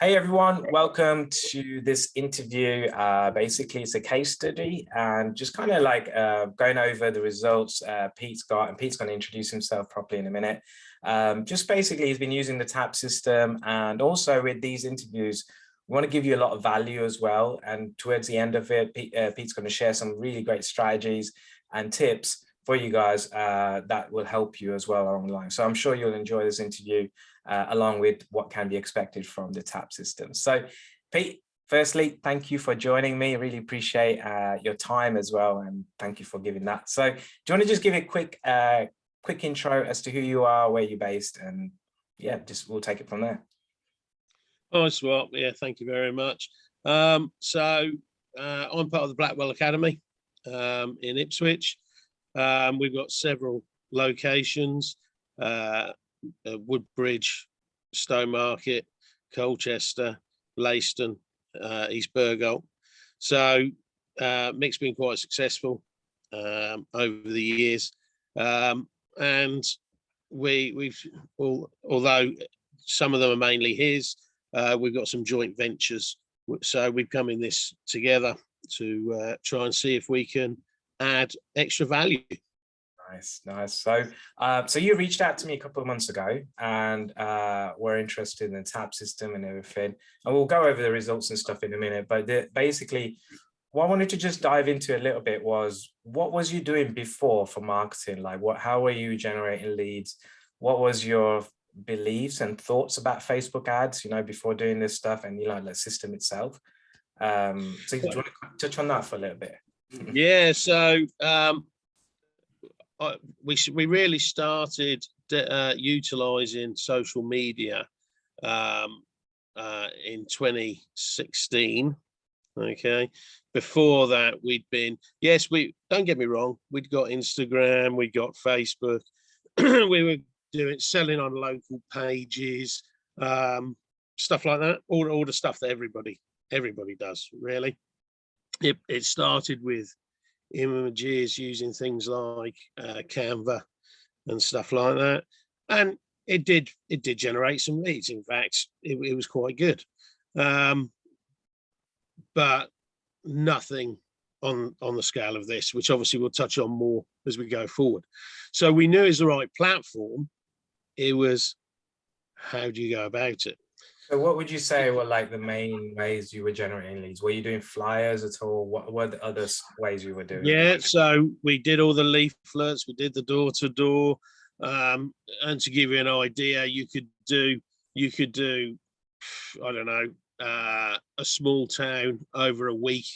Hey everyone, welcome to this interview. Basically, it's a case study and just kind of like going over the results Pete's got, and Pete's going to introduce himself properly in a minute. Just basically, he's been using the TAP system, and also with these interviews, we want to give you a lot of value as well. And towards the end of it, Pete's going to share some really great strategies and tips for you guys that will help you as well along the line. So I'm sure you'll enjoy this interview along with what can be expected from the TAP system. So Pete, firstly, thank you for joining me. I really appreciate your time as well, and thank you for giving that. So do you want to just give a quick intro as to who you are, where you're based, and yeah, just we'll take it from there. Hi, Swap. Yeah, thank you very much. I'm part of the Blackwell Academy in Ipswich. We've got several locations, Woodbridge, Stowmarket, Colchester, Leiston, East Burgolt. So Mick's been quite successful over the years. And although some of them are mainly his, we've got some joint ventures. So we've come in this together to try and see if we can add extra value. Nice. So you reached out to me a couple of months ago, and we're interested in the TAP system and everything, and we'll go over the results and stuff in a minute. But basically, what I wanted to just dive into a little bit was, what was you doing before for marketing? Like, how were you generating leads? What was your beliefs and thoughts about Facebook ads, before doing this stuff, and the system itself? So do you want to touch on that for a little bit? Yeah, so we really started utilizing social media in 2016. Okay, before that we don't get me wrong, we'd got Instagram, we got Facebook. We were selling on local pages, stuff like that, all the stuff that everybody does, really. It started with images using things like Canva and stuff like that, and it did generate some leads. In fact, it was quite good, but nothing on the scale of this, which obviously we'll touch on more as we go forward. So we knew it's the right platform. It was, how do you go about it? So what would you say were like the main ways you were generating leads? Were you doing flyers at all? What were the other ways you were doing? Yeah, so we did all the leaflets, we did the door-to-door, and to give you an idea, you could do, I don't know, a small town over a week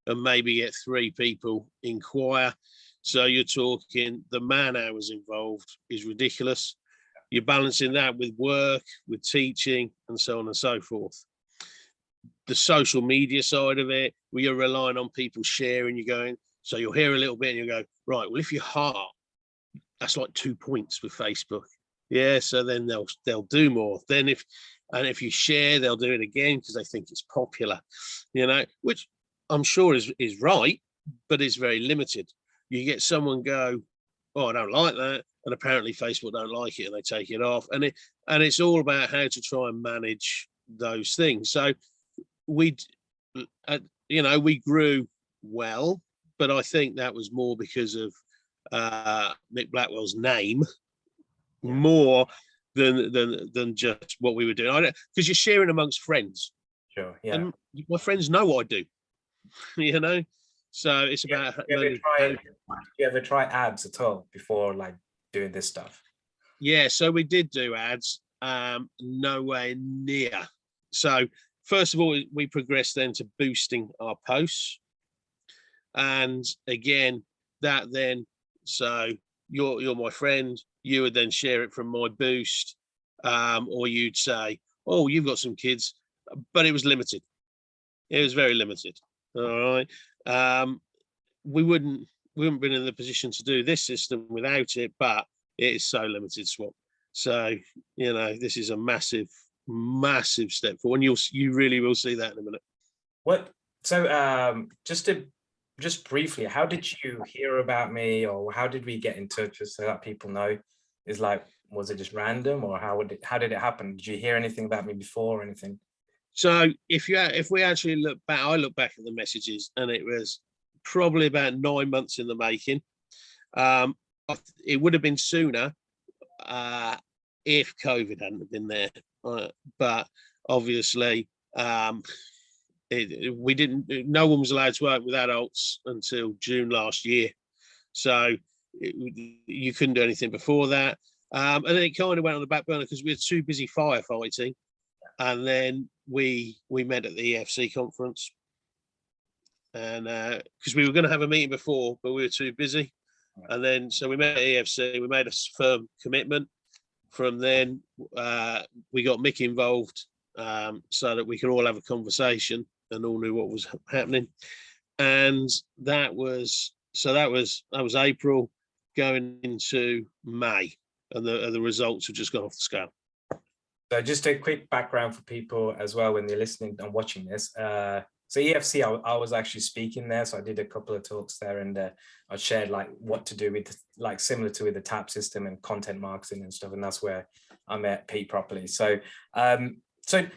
and maybe get 3 people inquire. So you're talking, the man hours involved is ridiculous. You're balancing that with work, with teaching, and so on and so forth. The social media side of it, where you're relying on people sharing, you're going, so you'll hear a little bit and you go, right, well, if you heart, that's like 2 points with Facebook. Yeah, so then they'll do more. Then if you share, they'll do it again because they think it's popular, which I'm sure is right, but it's very limited. You get someone go, oh, I don't like that, and apparently Facebook don't like it and they take it off, and it's all about how to try and manage those things. So we grew well, but I think that was more because of Mick Blackwell's name, more than just what we were doing. Because you're sharing amongst friends. Sure, yeah. And my friends know what I do, So it's about. You ever try ads at all before, like, doing this stuff? Yeah, so we did do ads, nowhere near. So first of all, we progressed then to boosting our posts, and again, so you're my friend, you would then share it from my boost, or you'd say, oh, you've got some kids, but it was limited. It was very limited. All right. We wouldn't been in the position to do this system without it, but it is so limited, Swap. So, this is a massive step forward, and you really will see that in a minute. So just briefly, how did you hear about me, or how did we get in touch, so that people know? Was it just random, or how did it happen? Did you hear anything about me before or anything? So if we actually look back, I look back at the messages, and it was probably about 9 months in the making. It would have been sooner if COVID hadn't been there, but obviously we didn't. No one was allowed to work with adults until June last year, so you couldn't do anything before that. And then it kind of went on the back burner because we were too busy firefighting. And then we met at the EFC conference, and because we were going to have a meeting before, but we were too busy. And then so we met at EFC. We made a firm commitment. From then, we got Mick involved, so that we could all have a conversation and all knew what was happening. And that was April going into May, and the results have just gone off the scale. So just a quick background for people as well when they're listening and watching this. So EFC, I was actually speaking there. So I did a couple of talks there, and I shared like what to do with, like similar to with the TAP system and content marketing and stuff. And that's where I met Pete properly. So, so a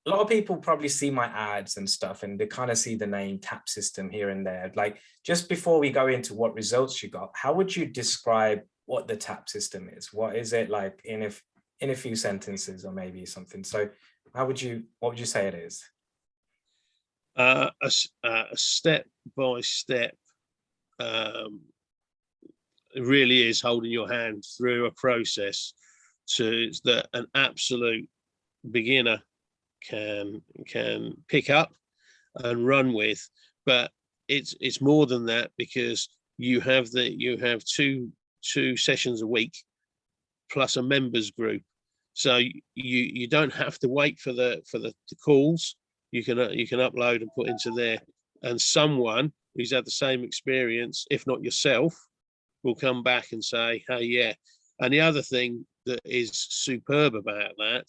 lot of people probably see my ads and stuff, and they kind of see the name TAP system here and there. Like, just before we go into what results you got, how would you describe what the TAP system is? What is it like in a few sentences, or maybe something? So what would you say it is? A step-by-step, it really is holding your hand through a process that an absolute beginner can pick up and run with. But it's more than that, because you have two sessions a week plus a members group. So you don't have to wait for the calls. You can upload and put into there, and someone who's had the same experience, if not yourself, will come back and say, "Hey, yeah." And the other thing that is superb about that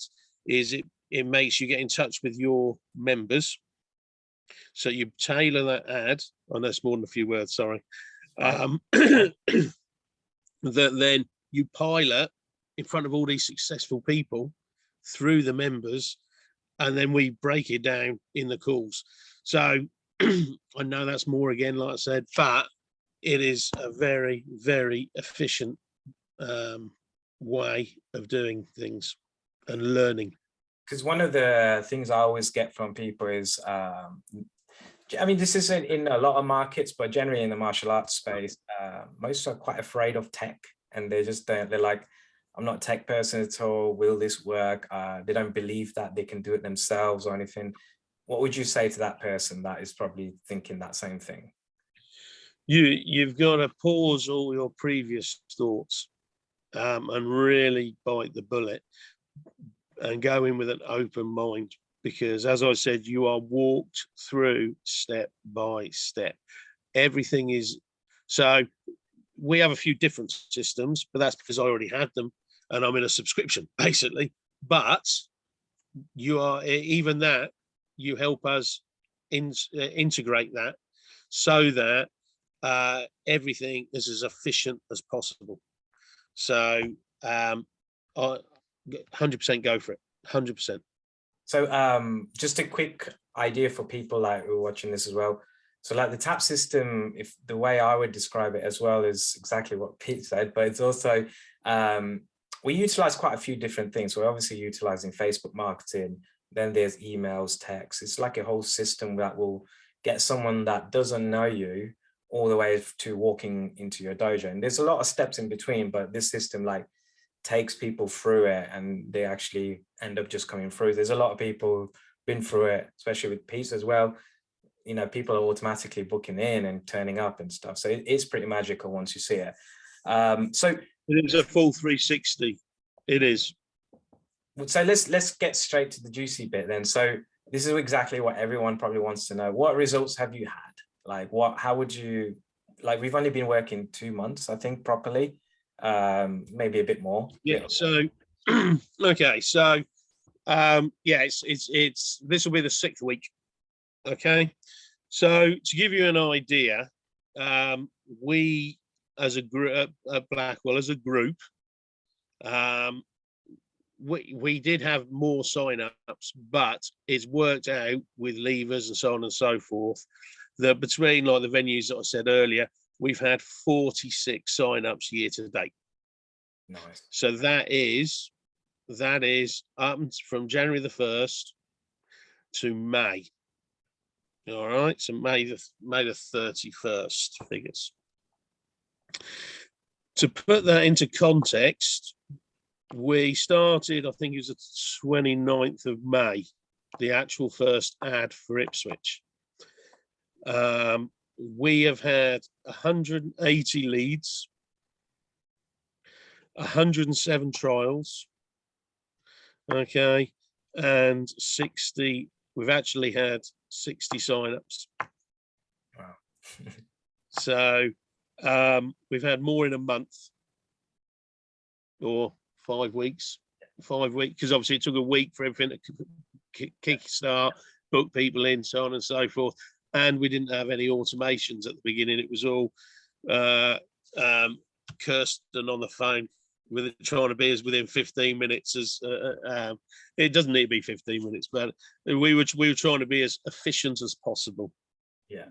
is it makes you get in touch with your members. So you tailor that ad. I know it's more than a few words. Sorry. That then you pilot in front of all these successful people through the members, and then we break it down in the calls. So I know that's more, again, like I said, but it is a very, very efficient way of doing things and learning. Because one of the things I always get from people is, I mean, this isn't in a lot of markets, but generally in the martial arts space, most are quite afraid of tech, and they're like, I'm not a tech person at all. Will this work? They don't believe that they can do it themselves or anything. What would you say to that person that is probably thinking that same thing? You've got to pause all your previous thoughts and really bite the bullet and go in with an open mind, because, as I said, you are walked through step by step. Everything is so. We have a few different systems, but that's because I already had them and I'm in a subscription, basically. But you are, even that, you help us integrate that so that everything is as efficient as possible. So 100% go for it, 100%. So just a quick idea for people like who are watching this as well. So like the TAP system, if the way I would describe it as well is exactly what Pete said, but it's also, we utilize quite a few different things. We're obviously utilizing Facebook marketing, then there's emails, text. It's like a whole system that will get someone that doesn't know you all the way to walking into your dojo. And there's a lot of steps in between, but this system like takes people through it, and they actually end up just coming through. There's a lot of people been through it, especially with Pete as well. You know, people are automatically booking in and turning up and stuff. So it's pretty magical once you see it. So it is a full 360. It is. So let's get straight to the juicy bit then. So this is exactly what everyone probably wants to know. What results have you had? Like how would you, like, we've only been working 2 months, I think, properly, maybe a bit more. Yeah. So, okay. So, yeah, it's this will be the 6th week. Okay. So to give you an idea, we as a group at Blackwell, as a group, we did have more sign-ups, but it's worked out with levers and so on and so forth, that between like the venues that I said earlier, we've had 46 sign-ups year to date. Nice. So that is up from January the 1st to May. All right, so May the 31st figures. To put that into context, we started, I think it was the 29th of May, the actual first ad for Ipswich. We have had 180 leads, 107 trials, okay, and 60, we've actually had 60 sign-ups. Wow. So we've had more in a month, or 5 weeks, because obviously it took a week for everything to kickstart, book people in, so on and so forth. And we didn't have any automations at the beginning. It was all Kirsten on the phone with it, trying to be as within 15 minutes as it doesn't need to be 15 minutes, but we were trying to be as efficient as possible. Yeah,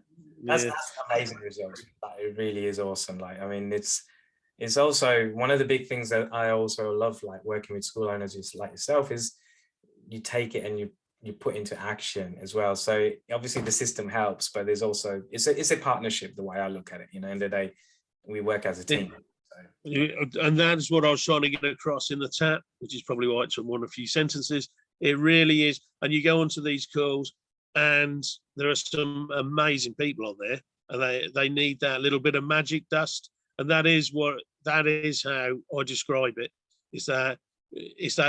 that's amazing results. It really is awesome. Like, I mean, it's also one of the big things that I also love, like working with school owners like yourself, is you take it and you put into action as well. So obviously the system helps, but there's also, it's a partnership, the way I look at it. You know, in the day, we work as a team. So. And that's what I was trying to get across in the tap, which is probably why it took one a few sentences. It really is. And you go onto these calls and there are some amazing people on there, and they need that little bit of magic dust. And that is how I describe it. It's that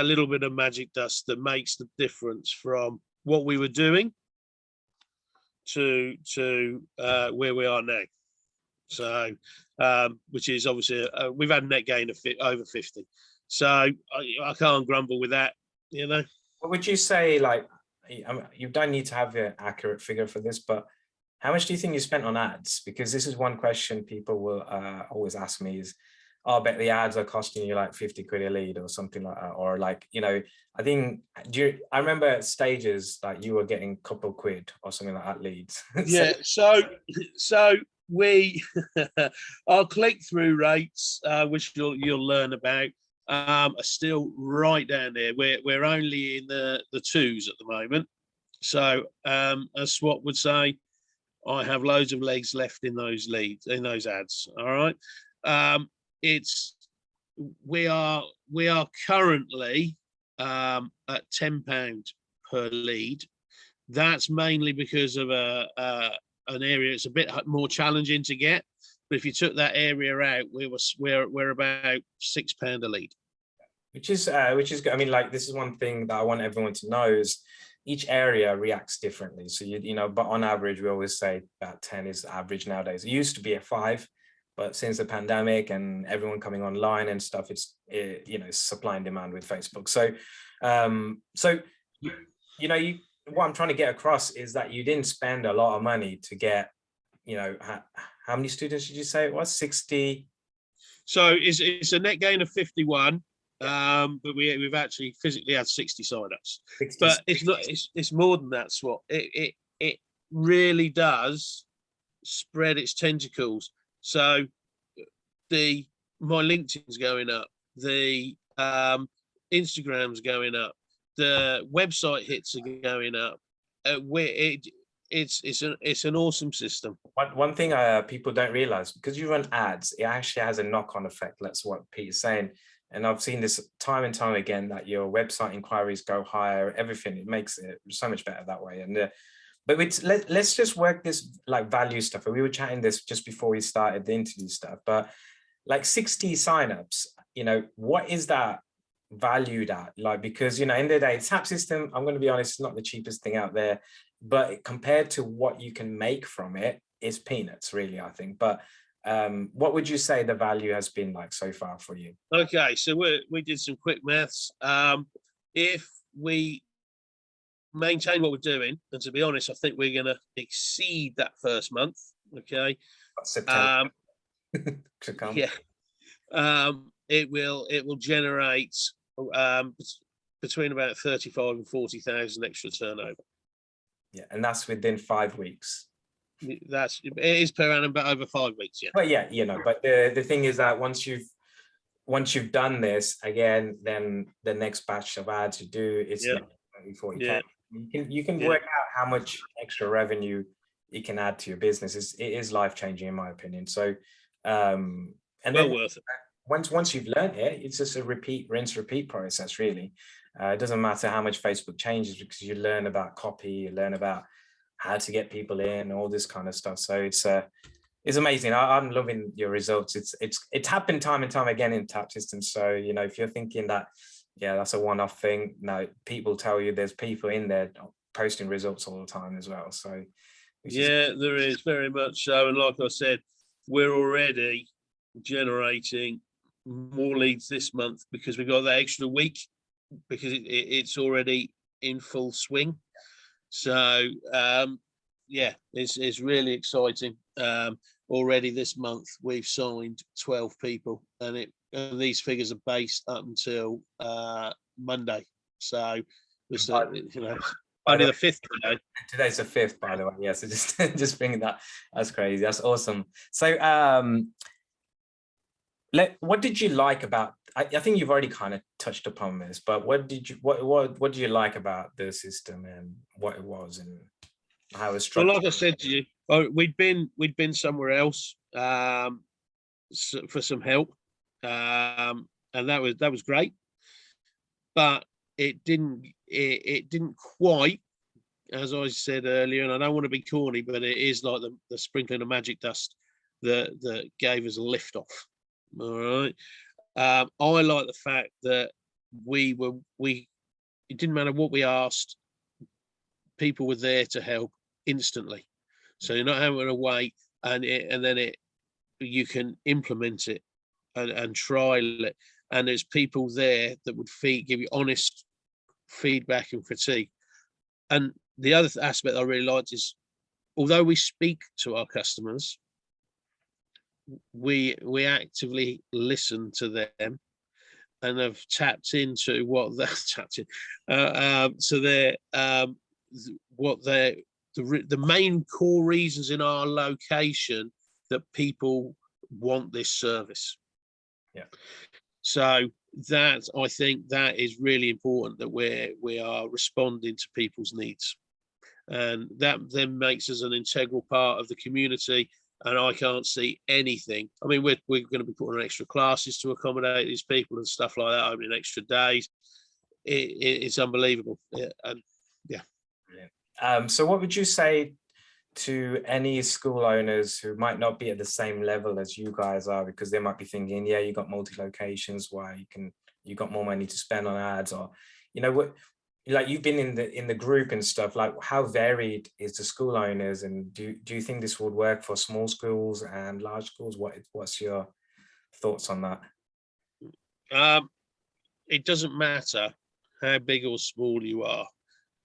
little bit of magic dust that makes the difference from what we were doing to where we are now. So, which is obviously we've had a net gain of over 50. So I can't grumble with that, you know. What would you say, like, you don't need to have an accurate figure for this, but how much do you think you spent on ads? Because this is one question people will always ask me is, oh, I bet the ads are costing you like 50 quid a lead or something like that. Or like, you know, I think, I remember at stages like you were getting a couple quid or something like that leads. Yeah, so we, our click-through rates, which you'll learn about, are still right down there. We're only in the twos at the moment. So as Swap would say, I have loads of legs left in those leads, in those ads. All right. We are currently at £10 per lead. That's mainly because of an area it's a bit more challenging to get. But if you took that area out, we're about £6 a lead. Which is good. I mean, like, this is one thing that I want everyone to know is each area reacts differently. So you know, but on average, we always say about 10 is average nowadays. It used to be at 5, but since the pandemic and everyone coming online and stuff, it's you know, supply and demand with Facebook. So you know, what I'm trying to get across is that you didn't spend a lot of money to get, you know, how many students did you say it was? 60? So it's a net gain of 51. But we've actually physically had 60 sign-ups. But it's more than that, Swap. It really does spread its tentacles. So my LinkedIn's going up, the Instagram's going up, the website hits are going up. It's an awesome system. One thing people don't realize, because you run ads, it actually has a knock-on effect. That's what Pete's saying. And I've seen this time and time again, that your website inquiries go higher, everything. It makes it so much better that way. And but let's just work this like value stuff. We were chatting this just before we started the interview stuff, but like 60 signups, you know, what is that valued at? Like, because, you know, in the day, tap system, I'm going to be honest, it's not the cheapest thing out there, but compared to what you can make from it, it's peanuts, really, I think. But what would you say the value has been like so far for you? Okay, so we did some quick maths. If we maintain what we're doing, and to be honest, I think we're going to exceed that first month. Okay. September. Yeah. It will generate between about 35 and 40,000 extra turnover. Yeah, and that's within 5 weeks. It is per annum, but over 5 weeks. Yeah. But yeah, but the thing is that once you've done this again, then the next batch of ads you do is 40K. You can work out how much extra revenue it can add to your business. It is life changing in my opinion. So and well then worth it. Once you've learned it, it's just a rinse repeat process really. It doesn't matter how much Facebook changes, because you learn about copy, you learn about how to get people in, all this kind of stuff. So it's amazing. I'm loving your results. It's happened time and time again in tap systems. So if you're thinking that that's a one-off thing, no, people tell you there's people in there posting results all the time as well. So there is very much so. And like I said, we're already generating more leads this month because we got that extra week, because it's already in full swing. So it's really exciting. Already this month we've signed 12 people, and these figures are based up until Monday. So it's only the 5th today. Today's the 5th, by the way. Yeah, so just bringing that's crazy. That's awesome. So what did you like about? I think you've already kind of touched upon this, but what did you like about the system and what it was and how it was structured? Well, like I said to you, we'd been somewhere else for some help, and that was great, but it didn't quite, as I said earlier, and I don't want to be corny, but it is like the sprinkling of magic dust that gave us a lift off. All right. I like the fact that it didn't matter what we asked, people were there to help instantly. So you're not having to wait, and then you can implement it and trial it. And there's people there that would give you honest feedback and critique. And the other aspect I really liked is, although we speak to our customers, we actively listen to them and have tapped into what they're tapped in. So the main core reasons in our location that people want this service. Yeah. So that, I think that is really important, that we are responding to people's needs, and that then makes us an integral part of the community. And I can't see anything. I mean, we're going to be putting on extra classes to accommodate these people and stuff like that, opening extra days. It's unbelievable. So what would you say to any school owners who might not be at the same level as you guys are, because they might be thinking, you got multi-locations, why you got more money to spend on ads, or what, like you've been in the group and stuff, like how varied is the school owners, and do you think this would work for small schools and large schools? What's your thoughts on that? It doesn't matter how big or small you are,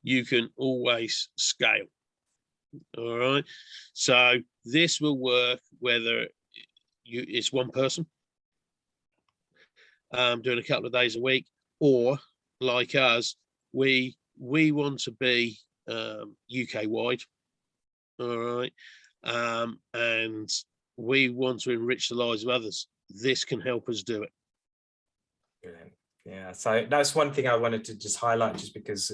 you can always scale. All right, so this will work whether it's one person doing a couple of days a week, or like us, we want to be UK wide. All right, and we want to enrich the lives of others. This can help us do it. Brilliant. Yeah, so that's one thing I wanted to just highlight, just because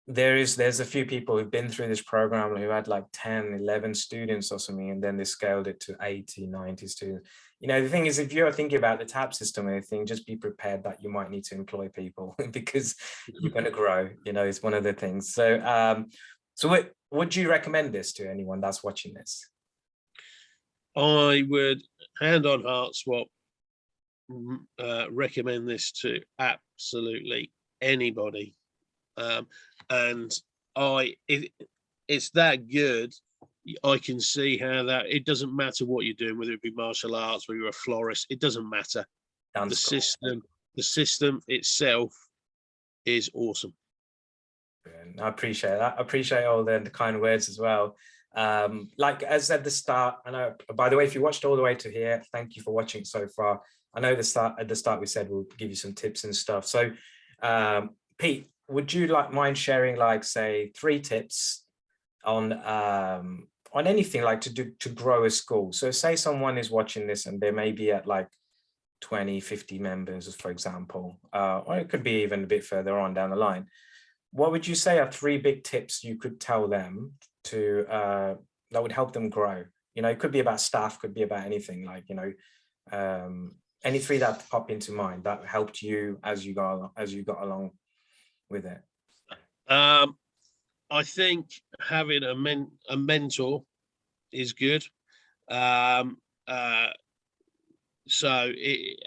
there's a few people who've been through this program who had like 10, 11 students or something, and then they scaled it to 80, 90 students. The thing is, if you're thinking about the tap system or anything, just be prepared that you might need to employ people because you're going to grow. It's one of the things. So so would you recommend this to anyone that's watching this? I would, hand on heart, Swap, recommend this to absolutely anybody. And it's that good. I can see how that, it doesn't matter what you're doing, whether it be martial arts, whether you're a florist, it doesn't matter. The system itself is awesome. I appreciate that. I appreciate all the kind words as well. Like as at the start, I know, by the way, if you watched all the way to here, thank you for watching so far. I know at the start we said we'll give you some tips and stuff. So Pete, would you mind sharing, like, say, 3 tips on anything, like to grow a school? So say someone is watching this and they may be at like 20, 50 members, for example, or it could be even a bit further on down the line. What would you say are 3 big tips you could tell them to that would help them grow? You know, it could be about staff, could be about anything, like, you know, any 3 that pop into mind that helped you as you got along with it. I think having a mentor is good. So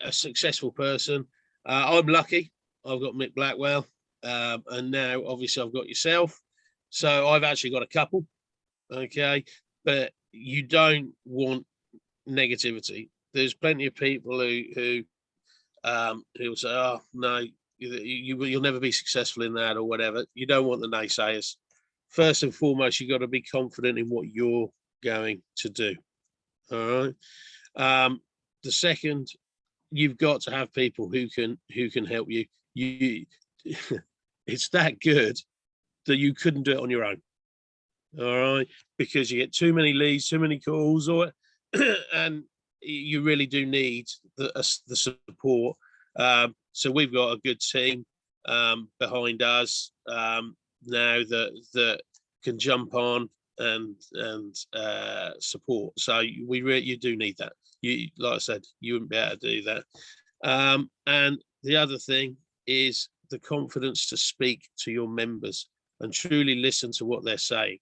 a successful person. I'm lucky. I've got Mick Blackwell, and now obviously I've got yourself. So I've actually got a couple. Okay, but you don't want negativity. There's plenty of people who will say, "Oh no, you'll never be successful in that," or whatever. You don't want the naysayers. First and foremost, you've got to be confident in what you're going to do. All right. The second, you've got to have people who can help you. It's that good that you couldn't do it on your own. All right, because you get too many leads, too many calls, and you really do need the support. So we've got a good team behind us now that can jump on and support. So you do need that. You, like I said, you wouldn't be able to do that. And the other thing is the confidence to speak to your members and truly listen to what they're saying,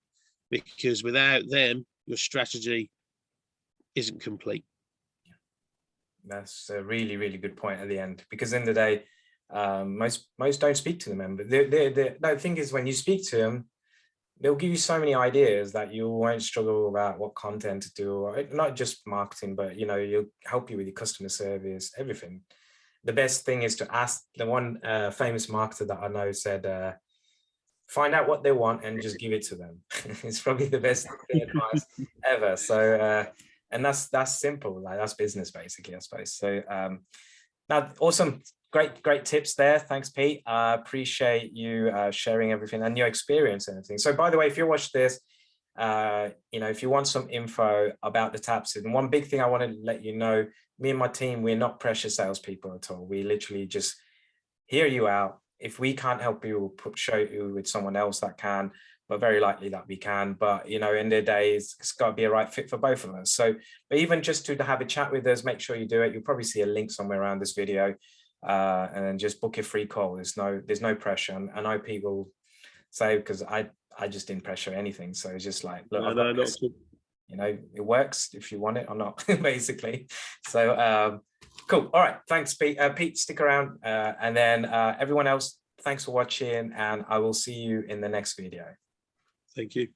because without them, your strategy isn't complete. That's a really, really good point at the end, because in the day, most don't speak to the member. The thing is, when you speak to them, they'll give you so many ideas that you won't struggle about what content to do, or not just marketing, but, you know, you'll help you with your customer service, everything. The best thing is to ask. The one famous marketer that I know said, find out what they want and just give it to them. It's probably the best advice ever. So, and that's simple, like that's business basically, I suppose. So now, awesome. Great tips there. Thanks, Pete. I appreciate you sharing everything and your experience and everything. So by the way, if you watch this, you know, if you want some info about the taps, and one big thing I want to let you know, me and my team, we're not pressure salespeople at all. We literally just hear you out. If we can't help you, we'll show you with someone else that can, but very likely that we can. But, you know, in the day, it's got to be a right fit for both of us. So, but even just to have a chat with us, make sure you do it. You'll probably see a link somewhere around this video. And then just book a free call. There's no pressure. And I know people will say, because I just didn't pressure anything. So it's just like, look, you know, it works if you want it or not, basically. So cool. All right. Thanks, Pete. Pete, stick around. And then everyone else, thanks for watching, and I will see you in the next video. Thank you.